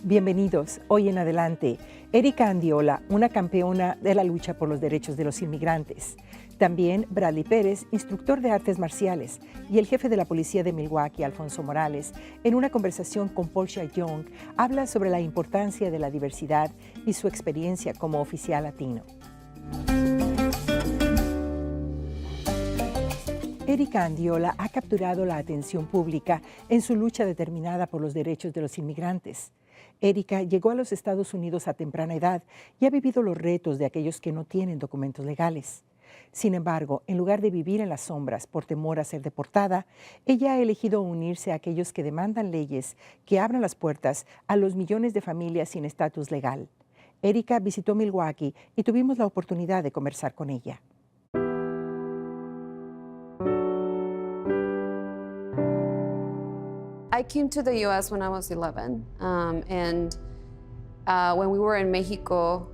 Bienvenidos. Hoy en Adelante, Erika Andiola, una campeona de la lucha por los derechos de los inmigrantes. También Perez, instructor de artes marciales, y el jefe de la policía de Milwaukee, Alfonso, en una conversación con Portia Young, habla sobre la importancia de la diversidad y su experiencia como oficial latino. Erika Andiola ha capturado la atención pública en su lucha determinada por los derechos de los inmigrantes. Erika llegó a los Estados Unidos a temprana edad y ha vivido los retos de aquellos que no tienen documentos legales. Sin embargo, en lugar de vivir en las sombras por temor a ser deportada, ella ha elegido unirse a aquellos que demandan leyes que abran las puertas a los millones de familias sin estatus legal. Erika visitó Milwaukee y tuvimos la oportunidad de conversar con ella. I came to the U.S. when I was 11, and when we were in Mexico,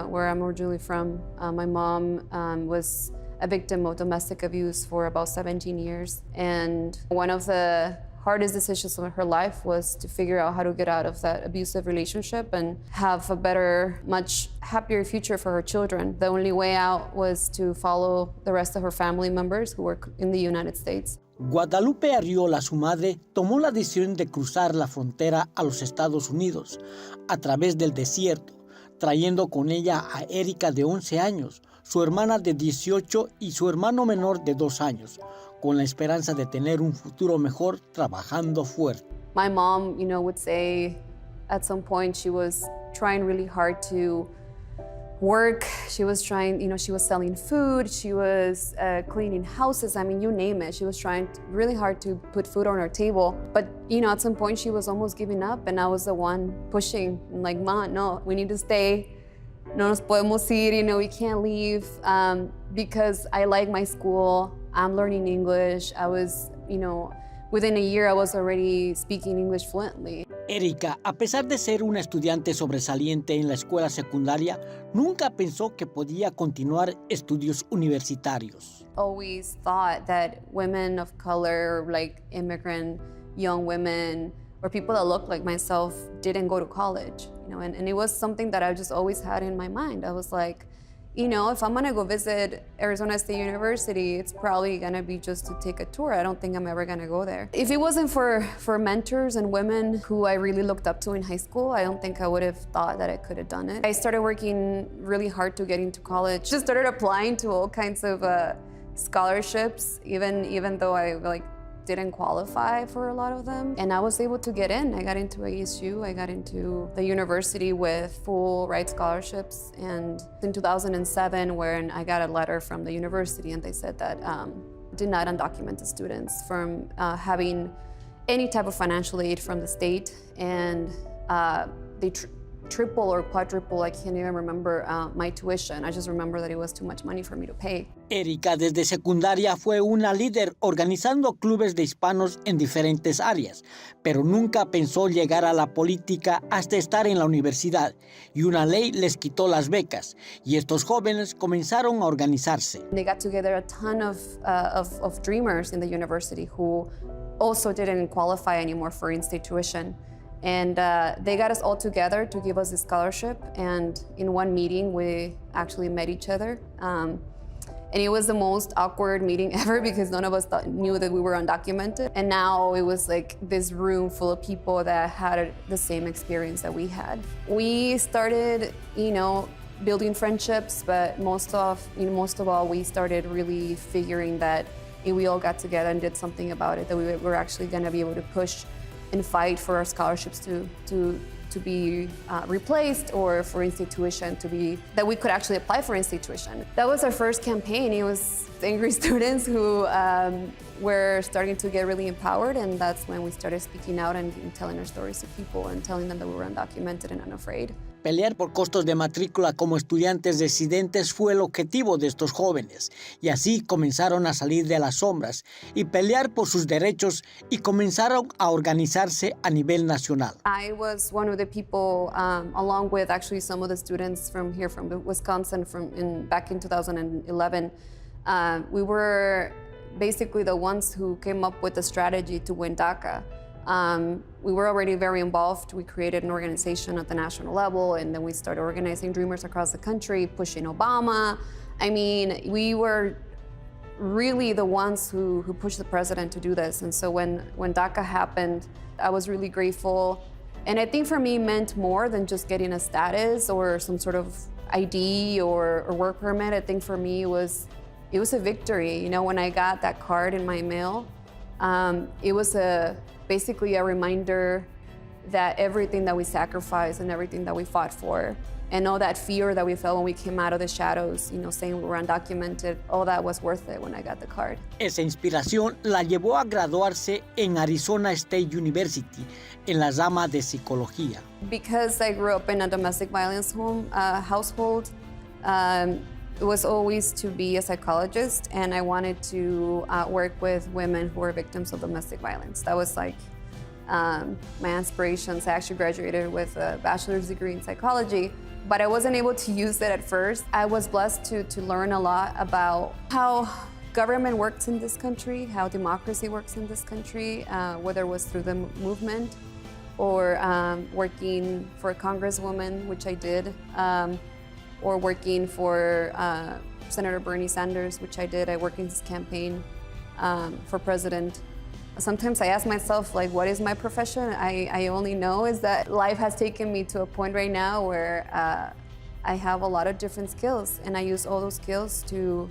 where I'm originally from, my mom was a victim of domestic abuse for about 17 years. And one of the hardest decisions of her life was to figure out how to get out of that abusive relationship and have a better, much happier future for her children. The only way out was to follow the rest of her family members who were in the United States. Guadalupe Arriola, su madre, tomó la decisión de cruzar la frontera a los Estados Unidos a través del desierto, trayendo con ella a Erika de 11 años, su hermana de 18 y su hermano menor de 2 años, con la esperanza de tener un futuro mejor trabajando fuerte. My mom, would say at some point she was trying really hard to work. She was trying, she was selling food, she was cleaning houses, you name it. She was trying really hard to put food on her table. But, at some point she was almost giving up, and I was the one pushing, like, Ma, no, we need to stay. No nos podemos ir, we can't leave, because I like my school. I'm learning English. I was, within a year I was already speaking English fluently. Erika, a pesar de ser una estudiante sobresaliente en la escuela secundaria, nunca pensó que podía continuar estudios universitarios. Always thought that women of color, like immigrant young women, or people that looked like myself didn't go to college, and it was something that I just always had in my mind. I was like, if I'm gonna go visit Arizona State University, it's probably gonna be just to take a tour. I don't think I'm ever gonna go there. If it wasn't for mentors and women who I really looked up to in high school, I don't think I would have thought that I could have done it. I started working really hard to get into college. Just started applying to all kinds of scholarships, even though I didn't qualify for a lot of them. And I was able to get in. I got into ASU. I got into the university with full ride scholarships. And in 2007, when I got a letter from the university, and they said that did not undocumented students from having any type of financial aid from the state. And they triple or quadruple, I can't even remember, my tuition. I just remember that it was too much money for me to pay. Erika desde secundaria fue una líder organizando clubes de hispanos en diferentes áreas, pero nunca pensó llegar a la política hasta estar en la universidad, y una ley les quitó las becas, y estos jóvenes comenzaron a organizarse. They got together a ton of dreamers in the university who also didn't qualify anymore for in-state tuition. And they got us all together to give us a scholarship. And in one meeting, we actually met each other. And it was the most awkward meeting ever because none of us knew that we were undocumented. And now it was like this room full of people that had the same experience that we had. We started, building friendships, but most of all, we started really figuring that if we all got together and did something about it, that we were actually going to be able to push and fight for our scholarships to be replaced, or for in-state tuition that we could actually apply for in-state tuition. That was our first campaign. It was angry students who were starting to get really empowered, and that's when we started speaking out and telling our stories to people and telling them that we were undocumented and unafraid. Pelear por costos de matrícula como estudiantes residentes fue el objetivo de estos jóvenes, y así comenzaron a salir de las sombras y pelear por sus derechos y comenzaron a organizarse a nivel nacional. I was one of the people, along with actually some of the students from here, from Wisconsin, back in 2011. We were basically the ones who came up with the strategy to win DACA. We were already very involved. We created an organization at the national level, and then we started organizing Dreamers across the country, pushing Obama. I mean, we were really the ones who pushed the president to do this. And so when DACA happened, I was really grateful. And I think for me, it meant more than just getting a status or some sort of ID or work permit. I think for me, it was a victory. You know, when I got that card in my mail, it was basically a reminder that everything that we sacrificed and everything that we fought for, and all that fear that we felt when we came out of the shadows, you know, saying we were undocumented, all that was worth it when I got the card. Esa inspiración la llevó a graduarse en Arizona State University en la rama de psicología. Because I grew up in a domestic violence household, it was always to be a psychologist, and I wanted to work with women who were victims of domestic violence. That was like my inspirations. I actually graduated with a bachelor's degree in psychology, but I wasn't able to use it at first. I was blessed to learn a lot about how government works in this country, how democracy works in this country, whether it was through the movement or working for a congresswoman, which I did, or working for Senator Bernie Sanders, which I did. I worked in his campaign for president. Sometimes I ask myself, like, what is my profession? I only know is that life has taken me to a point right now where I have a lot of different skills, and I use all those skills to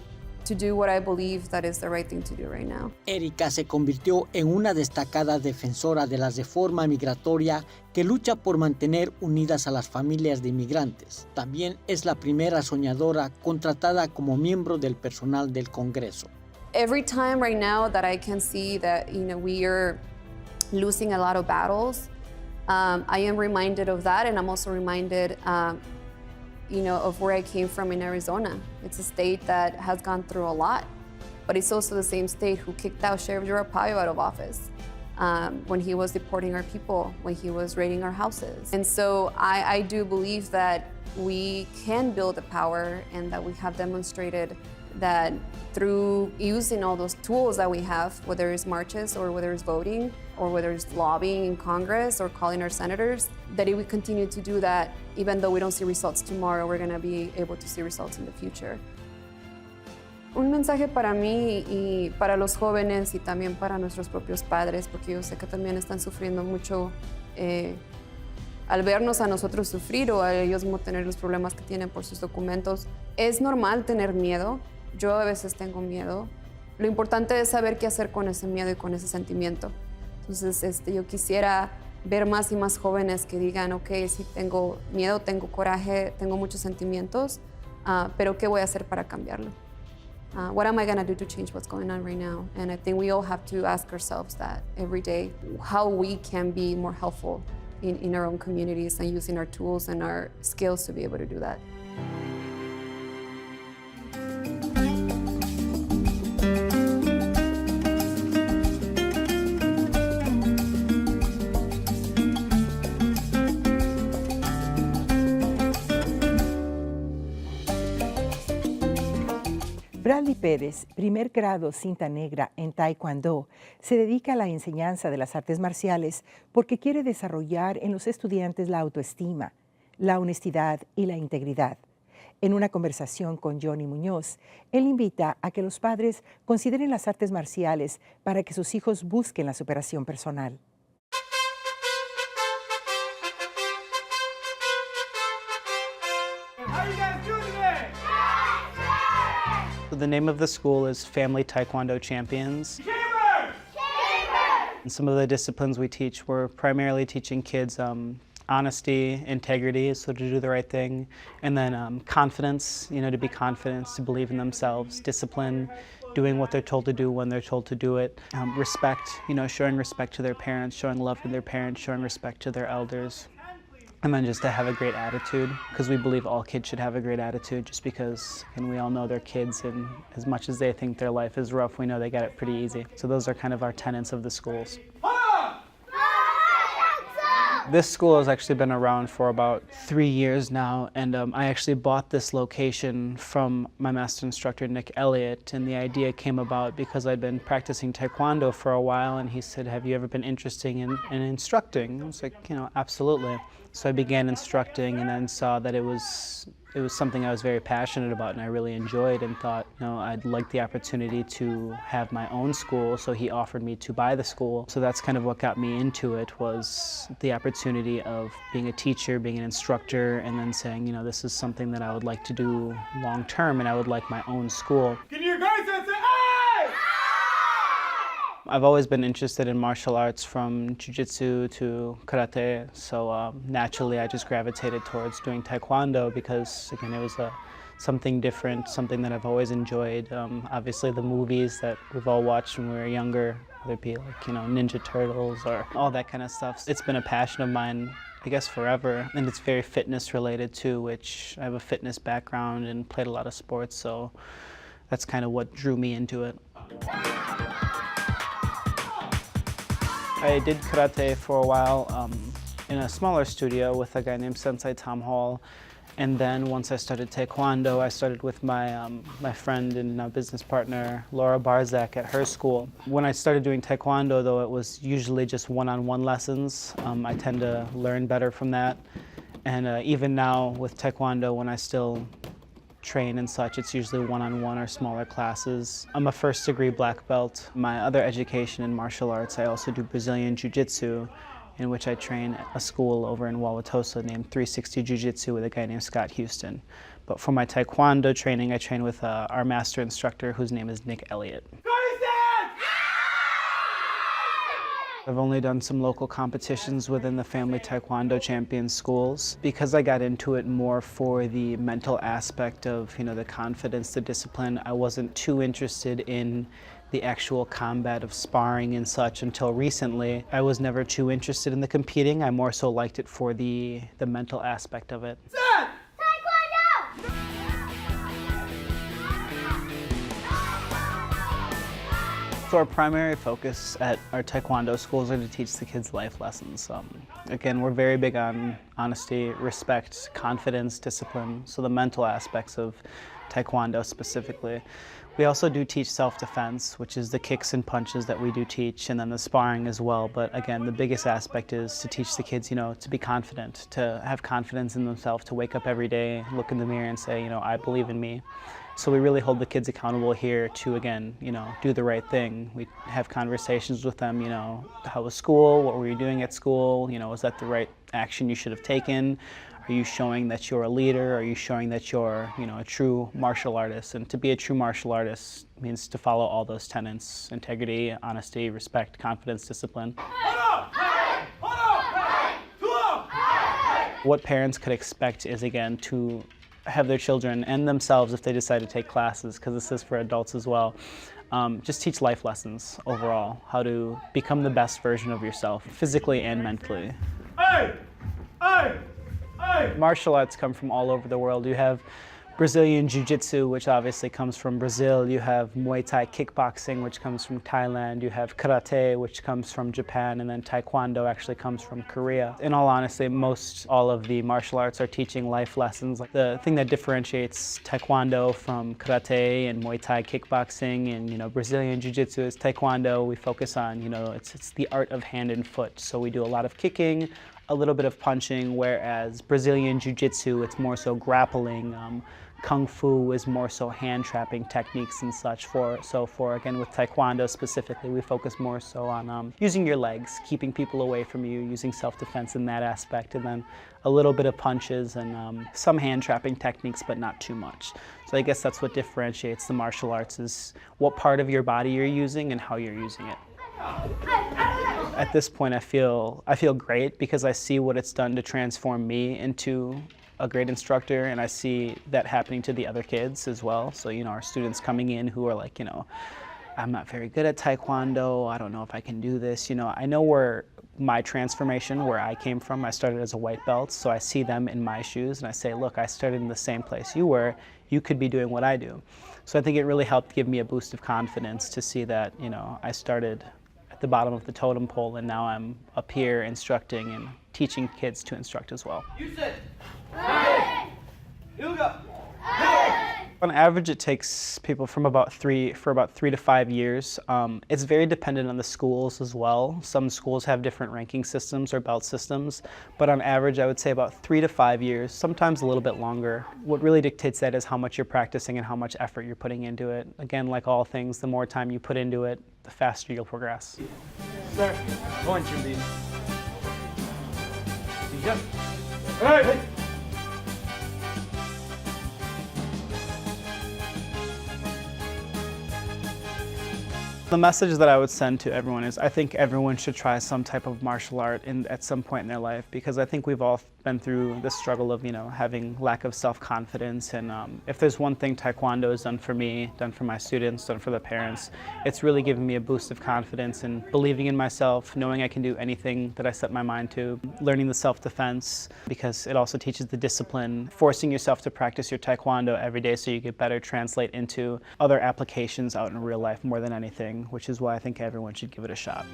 do what I believe that is the right thing to do right now. Erika se convirtió en una destacada defensora de la reforma migratoria que lucha por mantener unidas a las familias de inmigrantes. También es la primera soñadora contratada como miembro del personal del Congreso. Every time right now that I can see that, you know, we are losing a lot of battles, I am reminded of that, and I'm also reminded you know, of where I came from in Arizona. It's a state that has gone through a lot, but it's also the same state who kicked out Sheriff Arpaio out of office when he was deporting our people, when he was raiding our houses. And so I do believe that we can build a power, and that we have demonstrated that through using all those tools that we have, whether it's marches or whether it's voting or whether it's lobbying in Congress or calling our senators, that if we continue to do that, even though we don't see results tomorrow, we're going to be able to see results in the future. Un mensaje para mí y para los jóvenes y también para nuestros propios padres, porque yo sé que también están sufriendo mucho al vernos a nosotros sufrir o a ellos no tener los problemas que tienen por sus documentos. Es normal tener miedo. Yo a veces tengo miedo. Lo importante es saber qué hacer con ese miedo y con ese sentimiento. Entonces, yo quisiera ver más y más jóvenes que digan, ok, sí tengo miedo, tengo coraje, tengo muchos sentimientos, pero ¿qué voy a hacer para cambiarlo? What am I going to do to change what's going on right now? And I think we all have to ask ourselves that every day, how we can be more helpful in our own communities and using our tools and our skills to be able to do that. Bradley Perez, primer grado cinta negra en Taekwondo, se dedica a la enseñanza de las artes marciales porque quiere desarrollar en los estudiantes la autoestima, la honestidad y la integridad. En una conversación con Johnny Muñoz, él invita a que los padres consideren las artes marciales para que sus hijos busquen la superación personal. The name of the school is Family Taekwondo Champions. And some of the disciplines we teach, we're primarily teaching kids honesty, integrity, so to do the right thing, and then confidence, you know, to be confident, to believe in themselves, discipline, doing what they're told to do when they're told to do it, respect, you know, showing respect to their parents, showing love to their parents, showing respect to their elders. And then just to have a great attitude, because we believe all kids should have a great attitude, just because, and we all know they're kids, and as much as they think their life is rough, we know they got it pretty easy. So those are kind of our tenets of the schools. This school has actually been around for about 3 years now, and I actually bought this location from my master instructor, Nick Elliott, and the idea came about because I'd been practicing Taekwondo for a while, and he said, have you ever been interested in instructing? I was like, absolutely. So I began instructing and then saw that it was something I was very passionate about and I really enjoyed, and thought, I'd like the opportunity to have my own school, so he offered me to buy the school. So that's kind of what got me into it, was the opportunity of being a teacher, being an instructor, and then saying, this is something that I would like to do long term, and I would like my own school. Can you guys say aye? I've always been interested in martial arts, from jiu-jitsu to karate, so naturally I just gravitated towards doing Taekwondo because, again, it was something different, something that I've always enjoyed. Obviously the movies that we've all watched when we were younger, whether it be like, Ninja Turtles or all that kind of stuff. It's been a passion of mine, I guess, forever, and it's very fitness related too, which I have a fitness background and played a lot of sports, so that's kind of what drew me into it. I did karate for a while in a smaller studio with a guy named Sensei Tom Hall, and then once I started Taekwondo, I started with my my friend and now business partner Laura Barzak at her school. When I started doing Taekwondo, though, it was usually just one-on-one lessons. I tend to learn better from that, and even now with Taekwondo, when I still train and such, it's usually one-on-one or smaller classes. I'm a first-degree black belt. My other education in martial arts, I also do Brazilian Jiu-Jitsu, in which I train at a school over in Wauwatosa named 360 Jiu-Jitsu with a guy named Scott Houston. But for my Taekwondo training, I train with our master instructor, whose name is Nick Elliott. I've only done some local competitions within the Family Taekwondo Champions schools. Because I got into it more for the mental aspect of, the confidence, the discipline, I wasn't too interested in the actual combat of sparring and such until recently. I was never too interested in the competing. I more so liked it for the mental aspect of it. So our primary focus at our Taekwondo schools are to teach the kids life lessons. Again, we're very big on honesty, respect, confidence, discipline, so the mental aspects of Taekwondo specifically. We also do teach self-defense, which is the kicks and punches that we do teach, and then the sparring as well. But again, the biggest aspect is to teach the kids, to be confident, to have confidence in themselves, to wake up every day, look in the mirror and say, I believe in me. So we really hold the kids accountable here to, again, do the right thing. We have conversations with them, how was school? What were you doing at school? Was that the right action you should have taken? Are you showing that you're a leader? Are you showing that you're, a true martial artist? And to be a true martial artist means to follow all those tenets: integrity, honesty, respect, confidence, discipline. What parents could expect is, again, to have their children and themselves, if they decide to take classes, because this is for adults as well, just teach life lessons overall, how to become the best version of yourself, physically and mentally. Martial arts come from all over the world. You have Brazilian Jiu-Jitsu, which obviously comes from Brazil. You have Muay Thai kickboxing, which comes from Thailand. You have karate, which comes from Japan, and then Taekwondo actually comes from Korea. In all honesty, most all of the martial arts are teaching life lessons. Like, the thing that differentiates Taekwondo from karate and Muay Thai kickboxing and Brazilian Jiu-Jitsu is Taekwondo. We focus on it's the art of hand and foot. So we do a lot of kicking, a little bit of punching, whereas Brazilian Jiu-Jitsu, it's more so grappling. Kung Fu is more so hand-trapping techniques and such. Again, with Taekwondo specifically, we focus more so on using your legs, keeping people away from you, using self-defense in that aspect, and then a little bit of punches and some hand-trapping techniques, but not too much. So I guess that's what differentiates the martial arts, is what part of your body you're using and how you're using it. At this point, I feel great because I see what it's done to transform me into a great instructor, and I see that happening to the other kids as well. So, our students coming in who are like, I'm not very good at Taekwondo, I don't know if I can do this. I know we're my transformation where I came from. I started as a white belt, so I see them in my shoes and I say, look, I started in the same place you were. You could be doing what I do. So I think it really helped give me a boost of confidence to see that, you know, I started at the bottom of the totem pole and now I'm up here instructing and teaching kids to instruct as well. You said, hey! You go. On average, it takes people from about 3 to 5 years. It's very dependent on the schools as well. Some schools have different ranking systems or belt systems, but on average, I would say about 3 to 5 years, sometimes a little bit longer. What really dictates that is how much you're practicing and how much effort you're putting into it. Again, like all things, the more time you put into it, the faster you'll progress. Sir, going to be. Hey! The message that I would send to everyone is I think everyone should try some type of martial art at some point in their life, because I think we've all been through the struggle of, you know, having lack of self-confidence. And if there's one thing Taekwondo has done for me, done for my students, done for the parents, it's really given me a boost of confidence and believing in myself, knowing I can do anything that I set my mind to, learning the self-defense, because it also teaches the discipline, forcing yourself to practice your Taekwondo every day so you get better translate into other applications out in real life more than anything, which is why I think everyone should give it a shot.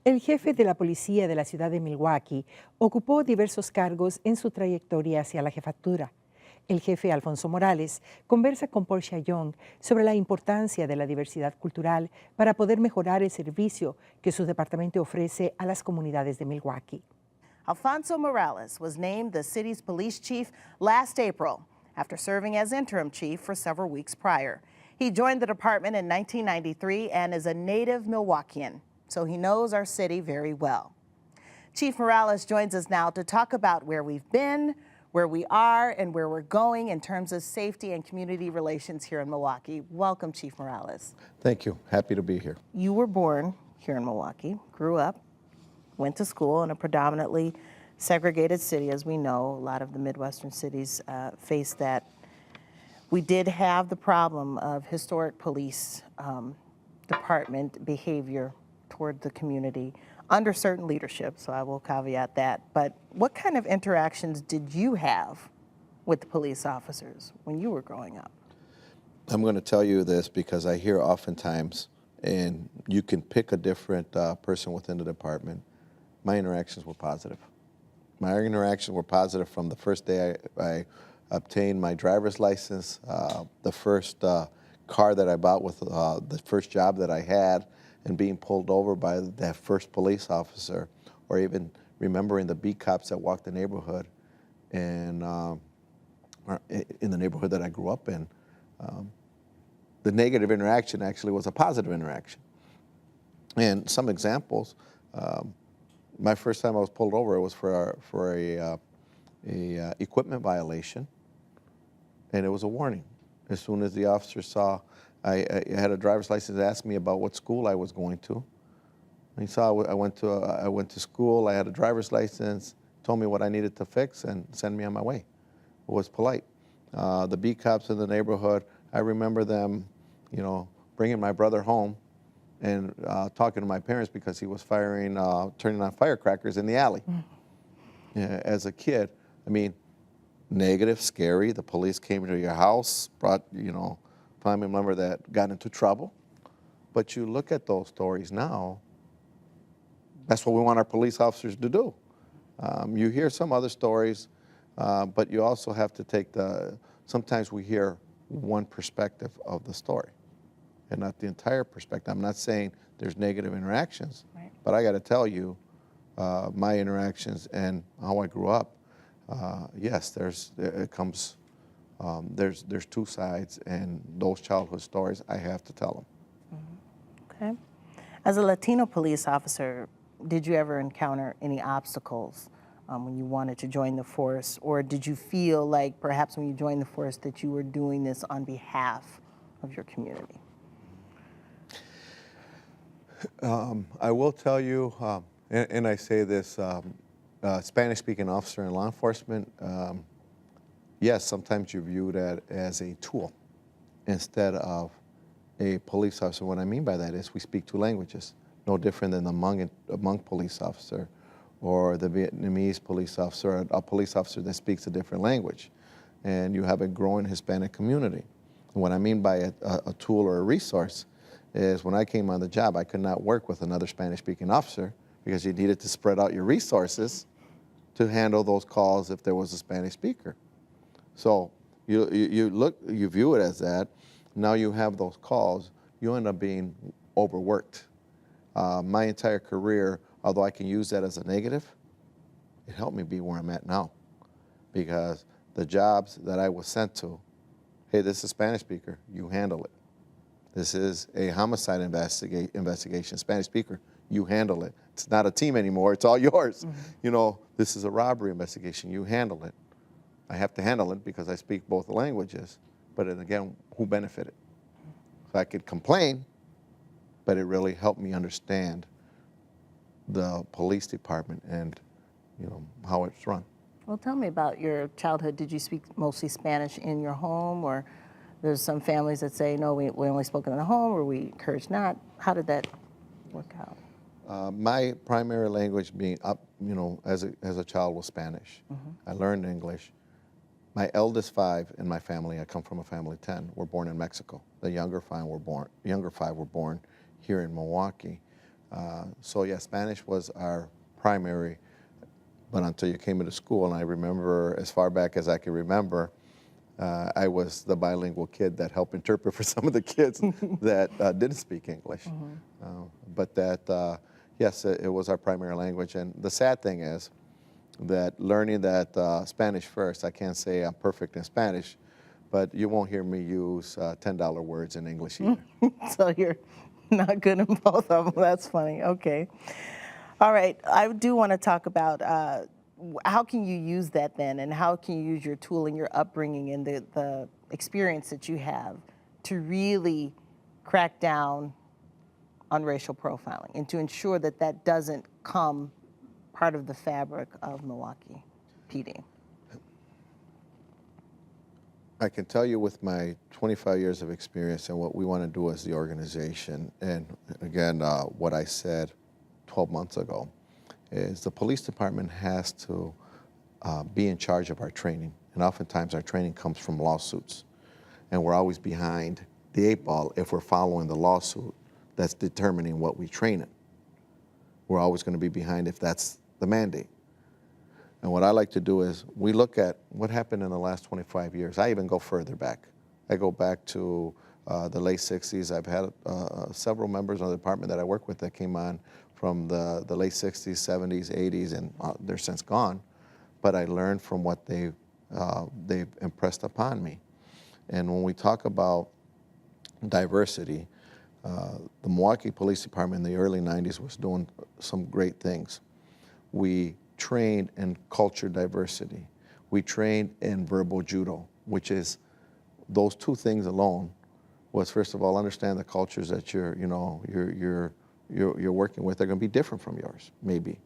El jefe de la policía de la ciudad de Milwaukee ocupó diversos cargos en su trayectoria hacia la jefatura. El jefe Alfonso Morales conversa con Portia Young sobre la importancia de la diversidad cultural para poder mejorar el servicio que su departamento ofrece a las comunidades de Milwaukee. Alfonso Morales was named the city's police chief last April after serving as interim chief for several weeks prior. He joined the department in 1993 and is a native Milwaukeean, so he knows our city very well. Chief Morales joins us now to talk about where we've been, where we are, and where we're going in terms of safety and community relations here in Milwaukee. Welcome, Chief Morales. Thank you. Happy to be here. You were born here in Milwaukee, grew up, went to school in a predominantly segregated city. As we know, a lot of the Midwestern cities face that. We did have the problem of historic police department behavior toward the community under certain leadership, so I will caveat that. But what kind of interactions did you have with the police officers when you were growing up? I'm going to tell you this because I hear oftentimes, and you can pick a different person within the department, my interactions were positive. My interactions were positive from the first day I obtained my driver's license, the first car that I bought with the first job that I had, and being pulled over by that first police officer, or even remembering the beat cops that walked the neighborhood, and in the neighborhood that I grew up in. The negative interaction actually was a positive interaction. And some examples, my first time I was pulled over, it was for a equipment violation, and it was a warning. As soon as the officer saw I had a driver's license, asked me about what school I was going to. He saw I went to school, I had a driver's license, told me what I needed to fix, and sent me on my way. It was polite. The beat cops in the neighborhood, I remember them, you know, bringing my brother home and talking to my parents because he was turning on firecrackers in the alley. Yeah, as a kid, I mean, negative, scary. The police came to your house, brought, you know, family member that got into trouble. But you look at those stories now, that's what we want our police officers to do. You hear some other stories, but you also have to take sometimes we hear one perspective of the story and not the entire perspective. I'm not saying there's negative interactions, right, but I got to tell you, my interactions and how I grew up, yes, there's two sides, and those childhood stories, I have to tell them. Mm-hmm. Okay. As a Latino police officer, did you ever encounter any obstacles when you wanted to join the force, or did you feel like perhaps when you joined the force that you were doing this on behalf of your community? I will tell you, and I say this, Spanish-speaking officer in law enforcement, yes, sometimes you view that as a tool instead of a police officer, what I mean by that is we speak two languages, no different than the Hmong police officer or the Vietnamese police officer, or a police officer that speaks a different language. And you have a growing Hispanic community. And what I mean by a tool or a resource is when I came on the job, I could not work with another Spanish-speaking officer because you needed to spread out your resources to handle those calls if there was a Spanish speaker. So you view it as that. Now you have those calls, you end up being overworked. My entire career, although I can use that as a negative, it helped me be where I'm at now. Because the jobs that I was sent to, hey, this is a Spanish speaker, you handle it. This is a homicide investigation, Spanish speaker, you handle it. It's not a team anymore, it's all yours. Mm-hmm. You know, this is a robbery investigation, you handle it. I have to handle it because I speak both languages, but then again, who benefited? So I could complain, but it really helped me understand the police department and, you know, how it's run. Well, tell me about your childhood. Did you speak mostly Spanish in your home, or there's some families that say, no, we only spoke in the home, or we encourage not? How did that work out? My primary language being up, you know, as a child was Spanish. Mm-hmm. I learned English. My eldest 5 in my family, I come from a family of 10, were born in Mexico. The younger 5 were born here in Milwaukee. So yeah, Spanish was our primary, but until you came into school, and I remember as far back as I can remember, I was the bilingual kid that helped interpret for some of the kids that didn't speak English. Mm-hmm. But that, yes, it was our primary language. And the sad thing is that learning that Spanish first, I can't say I'm perfect in Spanish, but you won't hear me use $10 words in English either. So you're not good in both of them. That's funny. Okay. All right. I do want to talk about how can you use that then, and how can you use your tool and your upbringing and the experience that you have to really crack down on racial profiling and to ensure that that doesn't come part of the fabric of Milwaukee PD? I can tell you with my 25 years of experience and what we want to do as the organization, and again, what I said 12 months ago, is the police department has to be in charge of our training. And oftentimes our training comes from lawsuits. And we're always behind the 8 ball if we're following the lawsuit that's determining what we train in. We're always going to be behind if that's the mandate. And what I like to do is we look at what happened in the last 25 years. I even go further back. I go back to the late 60s. I've had several members of the department that I work with that came on from the late 60s, 70s, 80s, and they're since gone. But I learned from what they've impressed upon me. And when we talk about diversity, the Milwaukee Police Department in the early 90s was doing some great things. We trained in culture diversity. We trained in verbal judo, which is those 2 things alone was, first of all, understand the cultures that you're working with are going to be different from yours, maybe.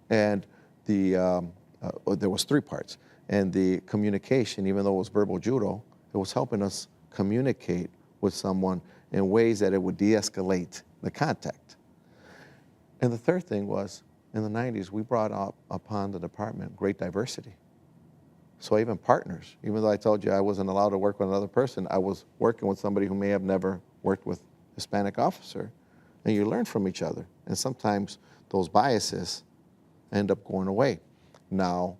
And there was 3 parts. And the communication, even though it was verbal judo, it was helping us communicate with someone in ways that it would de-escalate the contact. And the third thing was, in the 90s, we brought up upon the department great diversity. So even partners, even though I told you I wasn't allowed to work with another person, I was working with somebody who may have never worked with a Hispanic officer. And you learn from each other. And sometimes those biases end up going away. Now,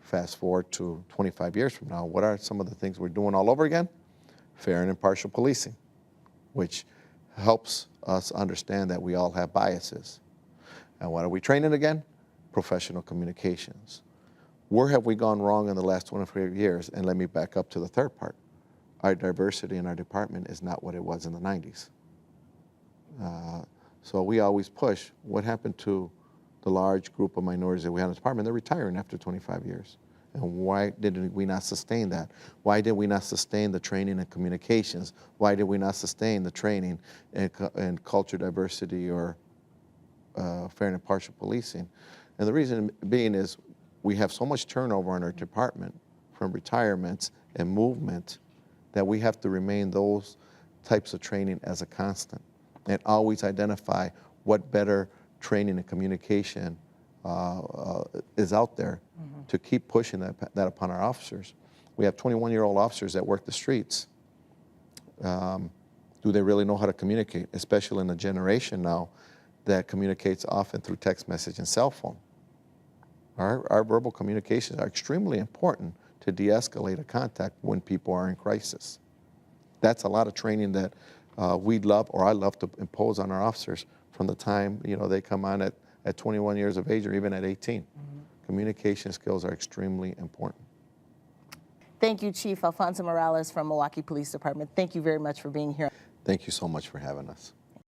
fast forward to 25 years from now, what are some of the things we're doing all over again? Fair and impartial policing, which helps us understand that we all have biases. And what are we training again? Professional communications. Where have we gone wrong in the last 25 years? And let me back up to the third part. Our diversity in our department is not what it was in the 90s. So we always push, what happened to the large group of minorities that we had in the department? They're retiring after 25 years. And why did we not sustain that? Why did we not sustain the training in communications? Why did we not sustain the training in culture diversity or fair and impartial policing? And the reason being is we have so much turnover in our department from retirements and movement that we have to remain those types of training as a constant, and always identify what better training and communication is out there to keep pushing that upon our officers. We have 21-year-old officers that work the streets. Do they really know how to communicate, especially in a generation now that communicates often through text message and cell phone? Our verbal communications are extremely important to de-escalate a contact when people are in crisis. That's a lot of training that we'd love, or I love to impose on our officers from the time they come on at 21 years of age or even at 18. Communication skills are extremely important. Thank you, Chief Alfonso Morales from Milwaukee Police Department. Thank you very much for being here. Thank you so much for having us.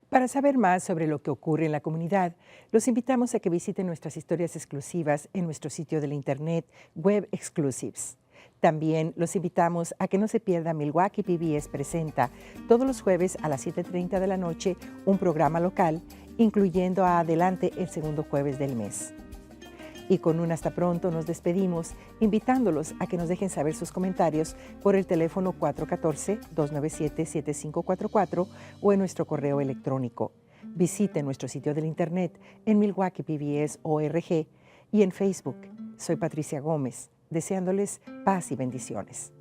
Para saber más sobre lo que ocurre en la comunidad, los invitamos a que visiten nuestras historias exclusivas en nuestro sitio de la internet Web Exclusives. También los invitamos a que no se pierda Milwaukee PBS Presenta todos los jueves a las 7:30 de la noche un programa local, incluyendo a Adelante el segundo jueves del mes. Y con un hasta pronto nos despedimos, invitándolos a que nos dejen saber sus comentarios por el teléfono 414-297-7544 o en nuestro correo electrónico. Visite nuestro sitio del internet en MilwaukeePBS.org y en Facebook. Soy Patricia Gómez, deseándoles paz y bendiciones.